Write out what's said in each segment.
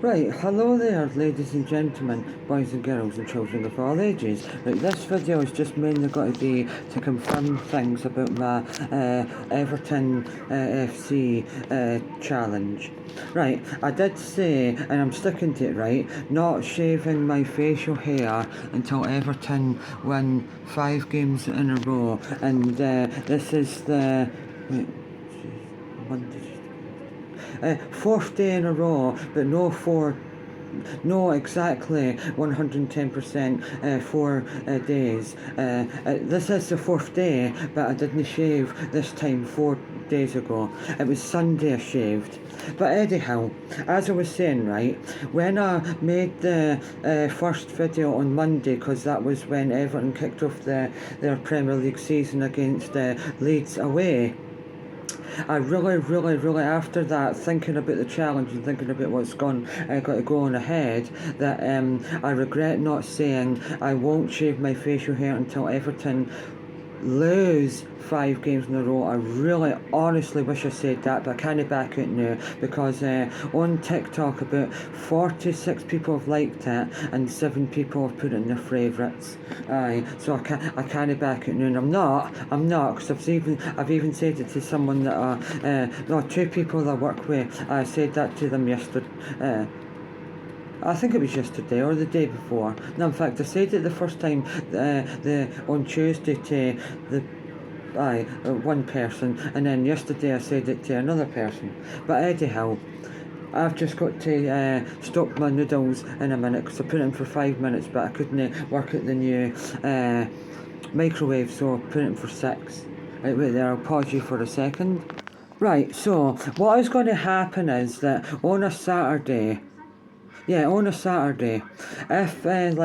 Right, hello there ladies and gentlemen, boys and girls and children of all ages. Right, this video is just mainly got to be to confirm things about my Everton FC challenge. Right, I did say, and I'm sticking to it, right, not shaving my facial hair until Everton win 5 games in a row, and this is the... Wait, Monday, fourth day in a row, but no exactly 110% 4 days. This is the fourth day, but I didn't shave this time 4 days ago. It was Sunday I shaved. But anyhow, as I was saying, right, when I made the first video on Monday, because that was when Everton kicked off their Premier League season against Leeds away, I really, after that, thinking about the challenge and thinking about what's got to go on ahead, that I regret not saying I won't shave my facial hair until Everton lose 5 games in a row. I really honestly wish I said that, but I can't back it now because on TikTok about 46 people have liked it and 7 people have put it in their favourites. Aye, so I can't back it now, and I'm not because I've even said it to someone that no, 2 people that I work with. I said that to them yesterday. I think it was yesterday or the day before. No, in fact, I said it the first time on Tuesday to one person, and then yesterday I said it to another person. But anyhow, I've just got to stop my noodles in a minute because I put it in for 5 minutes, but I couldn't work at the new microwave, so I put it in for 6. Right, wait there, I'll pause you for a second. Right, so what is going to happen is that on a Saturday, if Everton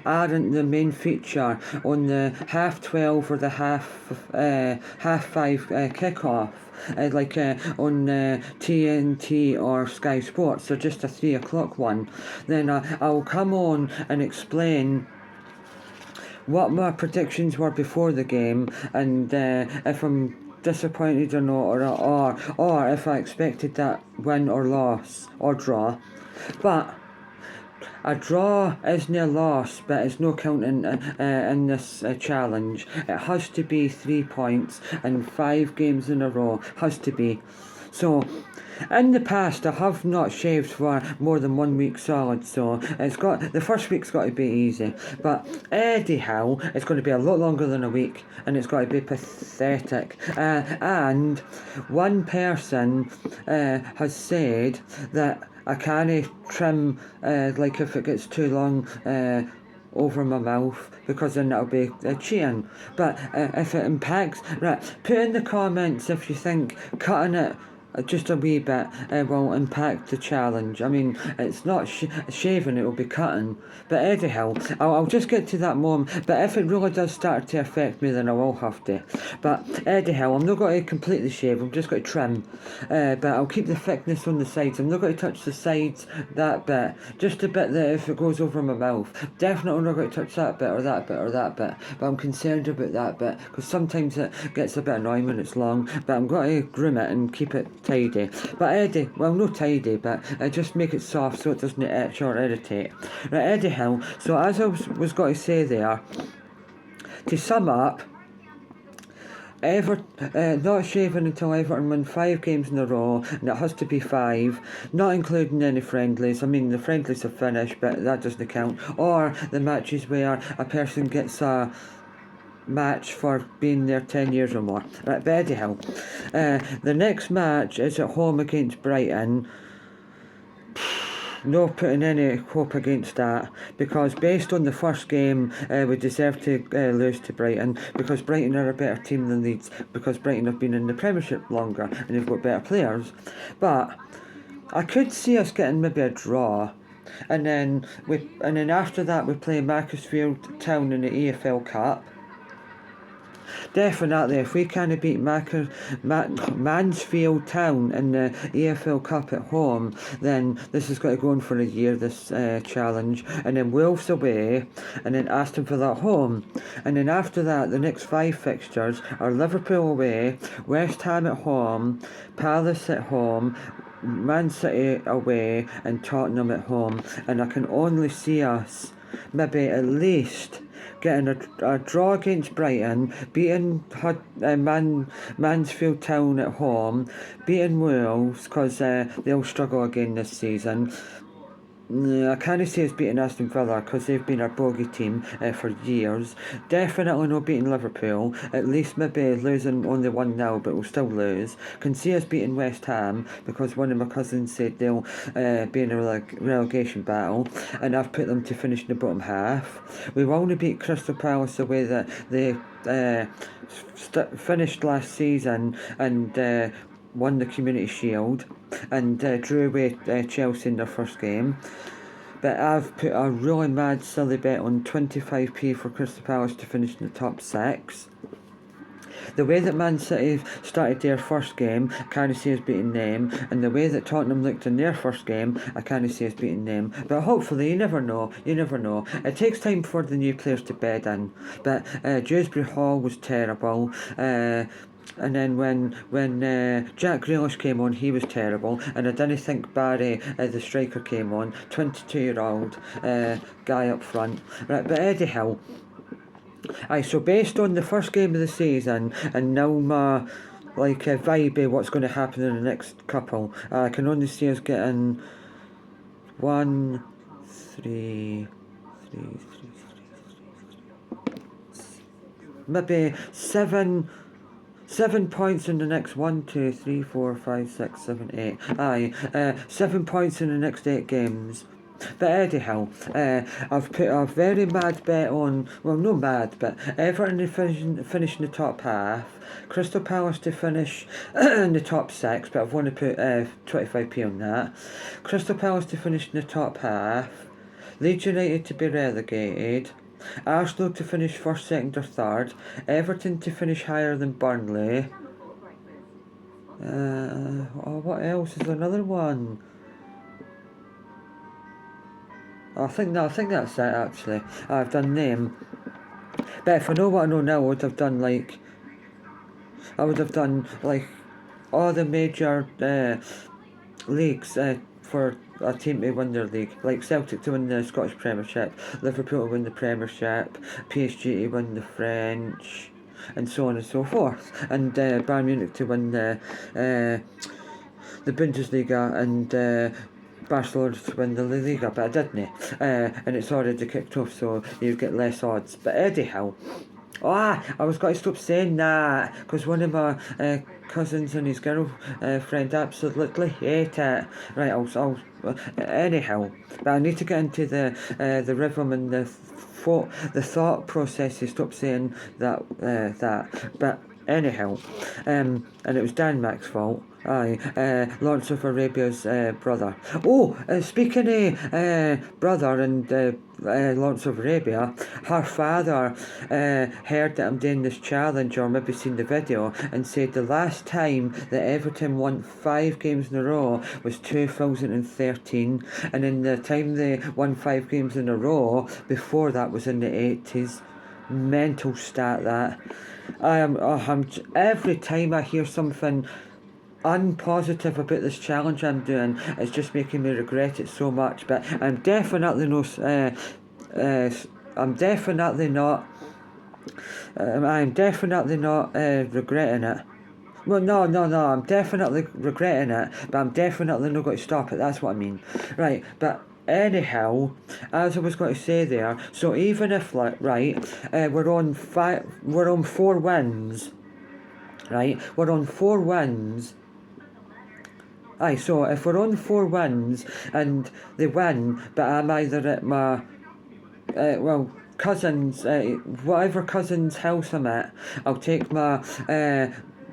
aren't the main feature on the 12:30 or the half 5 kickoff, on TNT or Sky Sports, or just a 3 o'clock one, then I'll come on and explain what my predictions were before the game, and if I'm disappointed or not, or if I expected that win or loss or draw. But a draw isn't a loss, but it's no counting in this challenge. It has to be 3 points and 5 games in a row. Has to be. So, in the past, I have not shaved for more than 1 week solid, so the first week's got to be easy. But anyhow, it's going to be a lot longer than a week, and it's got to be pathetic. And one person has said that I can't trim if it gets too long over my mouth, because then that'll be cheating. But if it impacts, right, put in the comments if you think cutting it just a wee bit will impact the challenge. I mean, it's not shaving, it will be cutting. But anyhow, I'll just get to that moment. But if it really does start to affect me, then I will have to. But anyhow, I'm not going to completely shave, I'm just going to trim. But I'll keep the thickness on the sides. I'm not going to touch the sides that bit. Just a bit that if it goes over my mouth. Definitely not going to touch that bit or that bit or that bit. But I'm concerned about that bit, because sometimes it gets a bit annoying when it's long. But I'm going to groom it and keep it tidy. But not tidy, but just make it soft so it doesn't itch or irritate. Right, anyhow, so as I was going to say there, to sum up, not shaving until Everton win 5 games in a row, and it has to be 5, not including any friendlies. I mean, the friendlies are finished, but that doesn't count. Or the matches where a person gets a match for being there 10 years or more. Right, but anyhow, the next match is at home against Brighton. No putting any hope against that, because based on the first game, we deserve to lose to Brighton, because Brighton are a better team than Leeds, because Brighton have been in the Premiership longer and they've got better players. But I could see us getting maybe a draw, and then after that we play Macclesfield Town in the EFL Cup. Definitely, if we can't beat Mansfield Town in the EFL Cup at home, then this has got to go on for a year, this challenge. And then Wolves away, and then Aston Villa at home. And then after that, the next 5 fixtures are Liverpool away, West Ham at home, Palace at home, Man City away and Tottenham at home, and I can only see us maybe at least getting a draw against Brighton, beating Mansfield Town at home, beating Wolves because they'll struggle again this season. I can't say it's beating Aston Villa because they've been our bogey team for years. Definitely not beating Liverpool. At least maybe losing only 1-0, but we'll still lose. Can see us beating West Ham because one of my cousins said they'll be in a relegation battle, and I've put them to finish in the bottom half. We've only beat Crystal Palace the way that they finished last season and won the Community Shield and drew away Chelsea in their first game. But I've put a really mad silly bet on 25p for Crystal Palace to finish in the top 6. The way that Man City started their first game, I can't see us beating them, and the way that Tottenham looked in their first game, I can't see us beating them. But hopefully, you never know. It takes time for the new players to bed in. But Dewsbury Hall was terrible. And then when Jack Grealish came on, he was terrible. And I didn't think Barry, the striker, came on. 22-year-old guy up front. Right, but anyhow. So based on the first game of the season and now my vibe of what's going to happen in the next couple, I can only see us getting 1, 3, maybe 7 points in the next 1, 2, 3, 4, 5, 6, 7, 8. 7 points in the next 8 games. But anyhow, I've put a very mad bet on, well, no mad, but Everton to finish in the top half, Crystal Palace to finish in the top 6, but I've only put 25p on that. Crystal Palace to finish in the top half, Leeds United to be relegated, Arsenal to finish first, second or third, Everton to finish higher than Burnley. What else is another one? I think that's it actually. I've done them. But if I know what I know now, I would have done all the major leagues for a team to win their league. Like Celtic to win the Scottish Premiership, Liverpool to win the Premiership, PSG to win the French, and so on and so forth. And Bayern Munich to win the Bundesliga and Barcelona to win the La Liga, but I didn't. And it's already kicked off, so you get less odds. But anyhow, I was going to stop saying that because one of my cousins and his girlfriend absolutely hate it. Right, I'll anyhow, but I need to get into the rhythm and the thought process to stop saying that. But anyhow, and it was Dan Mack's fault. Lawrence of Arabia's brother. Speaking of brother and Lawrence of Arabia, her father heard that I'm doing this challenge or maybe seen the video and said the last time that Everton won 5 games in a row was 2013, and in the time they won 5 games in a row before that was in the 80s. Mental stat that. I'm every time I hear something unpositive about this challenge I'm doing, it's just making me regret it so much. But I'm definitely not regretting it. Well, no, I'm definitely regretting it, but I'm definitely not going to stop it, that's what I mean. Right, but anyhow, as I was going to say there, so even if, we're on 4 wins, right, we're on 4 wins, so if we're on 4 wins and they win, but I'm either at my cousin's, whatever cousin's house I'm at, I'll take my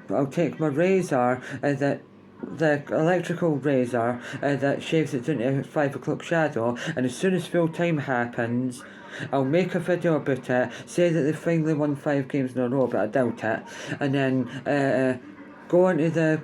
razor, the electrical razor that shaves it into a 5 o'clock shadow, and as soon as full time happens, I'll make a video about it, say that they finally won 5 games in a row, but I doubt it, and then go into the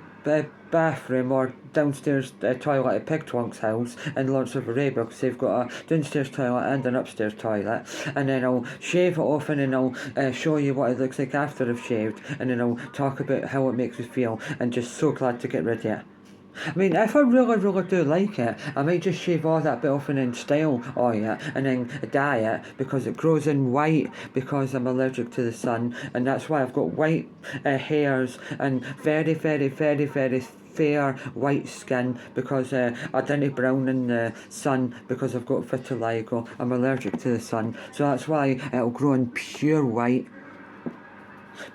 bathroom or downstairs toilet at Pigtwonk's house in Lawrence of Arabia, because they've got a downstairs toilet and an upstairs toilet, and then I'll shave it off and then I'll show you what it looks like after I've shaved, and then I'll talk about how it makes me feel, and just so glad to get rid of it. I mean, if I really do like it, I might just shave all that bit off and then style all it and then dye it because it grows in white because I'm allergic to the sun, and that's why I've got white hairs and very fair white skin because I didn't brown in the sun because I've got vitiligo. I'm allergic to the sun, so that's why it'll grow in pure white.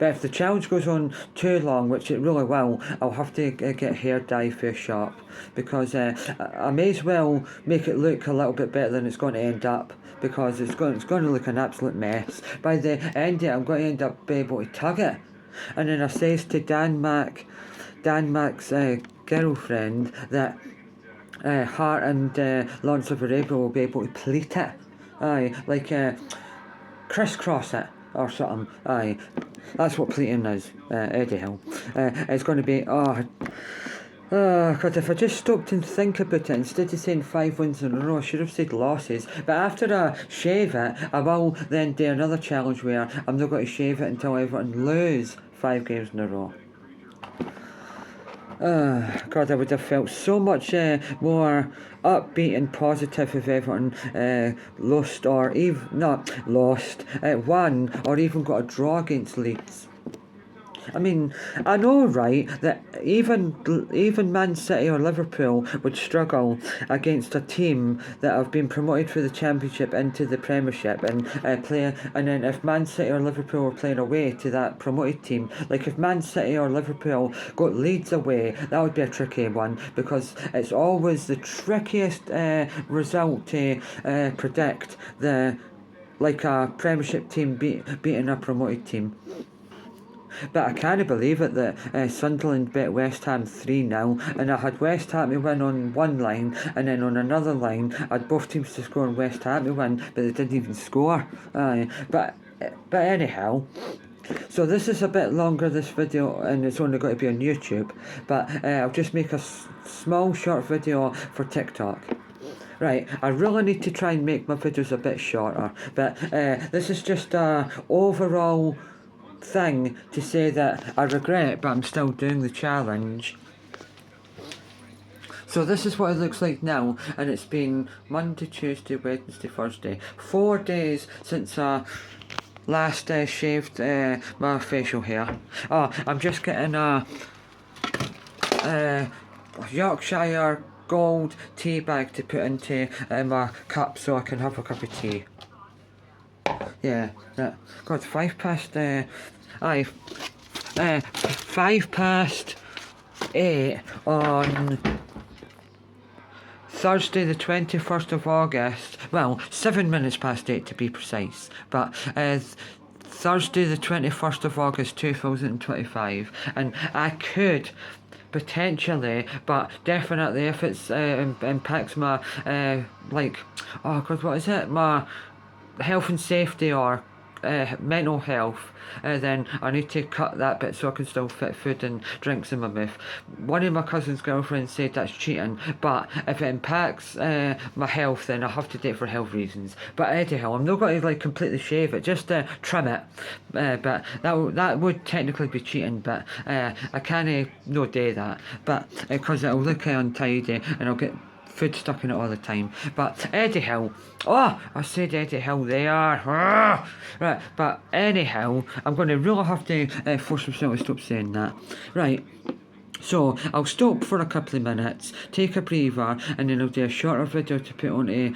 But if the challenge goes on too long, which it really will, I'll have to get hair dye for shop because I may as well make it look a little bit better than it's going to end up because it's going to look an absolute mess. By the end of it, I'm going to end up being able to tug it. And then I says to Dan Mac's girlfriend that Hart and Lawrence of Arabia will be able to pleat it. Aye, like crisscross it or something. Aye, that's what pleating is. Eddie Hill. It's going to be because if I just stopped and think about it, instead of saying 5 wins in a row, I should have said losses. But after I shave it, I will then do another challenge where I'm not going to shave it until Everton lose 5 games in a row. God, I would have felt so much more upbeat and positive if Everton lost or even not lost, won or even got a draw against Leeds. I mean, I know, right, that even Man City or Liverpool would struggle against a team that have been promoted through the Championship into the Premiership and play. And then if Man City or Liverpool were playing away to that promoted team, like if Man City or Liverpool got Leeds away, that would be a tricky one because it's always the trickiest result to predict. Like a Premiership team beating a promoted team. But I can't believe it that Sunderland beat West Ham 3-0, and I had West Ham to win on one line, and then on another line I had both teams to score and West Ham to win, but they didn't even score. But anyhow, so this is a bit longer, this video, and it's only got to be on YouTube, but I'll just make a small short video for TikTok. Right, I really need to try and make my videos a bit shorter, but this is just a overall thing to say that I regret, but I'm still doing the challenge. So this is what it looks like now, and it's been Monday, Tuesday, Wednesday, Thursday. 4 days since I last shaved my facial hair. Oh, I'm just getting a Yorkshire gold tea bag to put into my cup so I can have a cup of tea. Yeah, God, 8 on Thursday the 21st of August, well, 7 minutes past 8 to be precise, but Thursday the 21st of August 2025, and I could potentially, but definitely if it's impacts my my health and safety or mental health, then I need to cut that bit so I can still fit food and drinks in my mouth. One of my cousin's girlfriends said that's cheating, but if it impacts my health, then I have to do it for health reasons. But anyhow, I'm not going to completely shave it, just trim it. But that would technically be cheating, but I can't no do that. But because it'll look untidy and I'll get food stuck in it all the time. But Eddie Hill, I said Eddie Hill there. Right, but anyhow, I'm going to really have to force myself to stop saying that. Right, so I'll stop for a couple of minutes, take a breather, and then I'll do a shorter video to put onto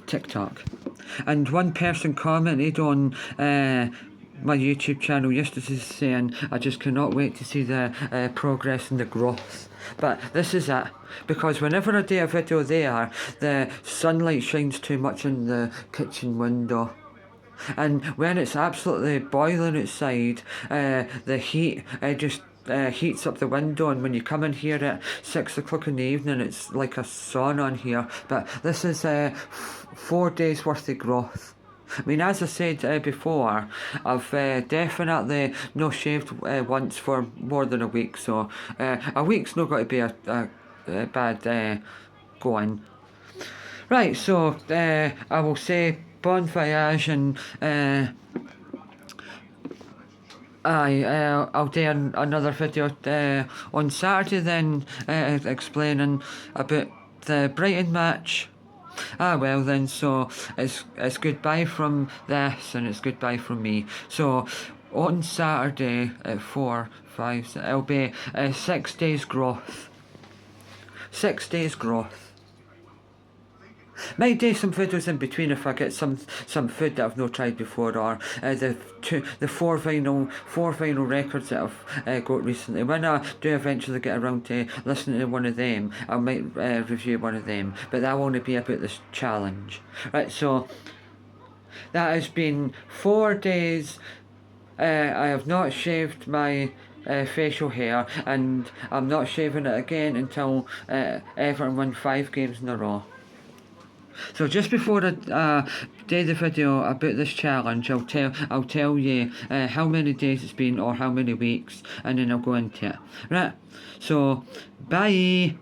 TikTok. And one person commented on my YouTube channel yesterday saying, I just cannot wait to see the progress and the growth. But this is it, because whenever I do a video there, the sunlight shines too much in the kitchen window. And when it's absolutely boiling outside, the heat just heats up the window, and when you come in here at 6 o'clock in the evening, it's like a sauna in here. But this is 4 days worth of growth. I mean, as I said before, I've definitely not shaved once for more than a week, so a week's not going to be a bad going. Right, so I will say bon voyage, and I'll do another video on Saturday then, explaining about the Brighton match. Well then, so it's goodbye from this and it's goodbye from me. So on Saturday at 4, 5, it'll be 6 days growth. 6 days growth. Might do some videos in between if I get some food that I've not tried before, or the four vinyl records that I've got recently. When I do eventually get around to listening to one of them, I might review one of them, but that'll only be about this challenge. Right, so that has been 4 days. I have not shaved my facial hair, and I'm not shaving it again until Everton win 5 games in a row. So just before I do the video about this challenge, I'll tell you how many days it's been or how many weeks, and then I'll go into it. Right. So bye.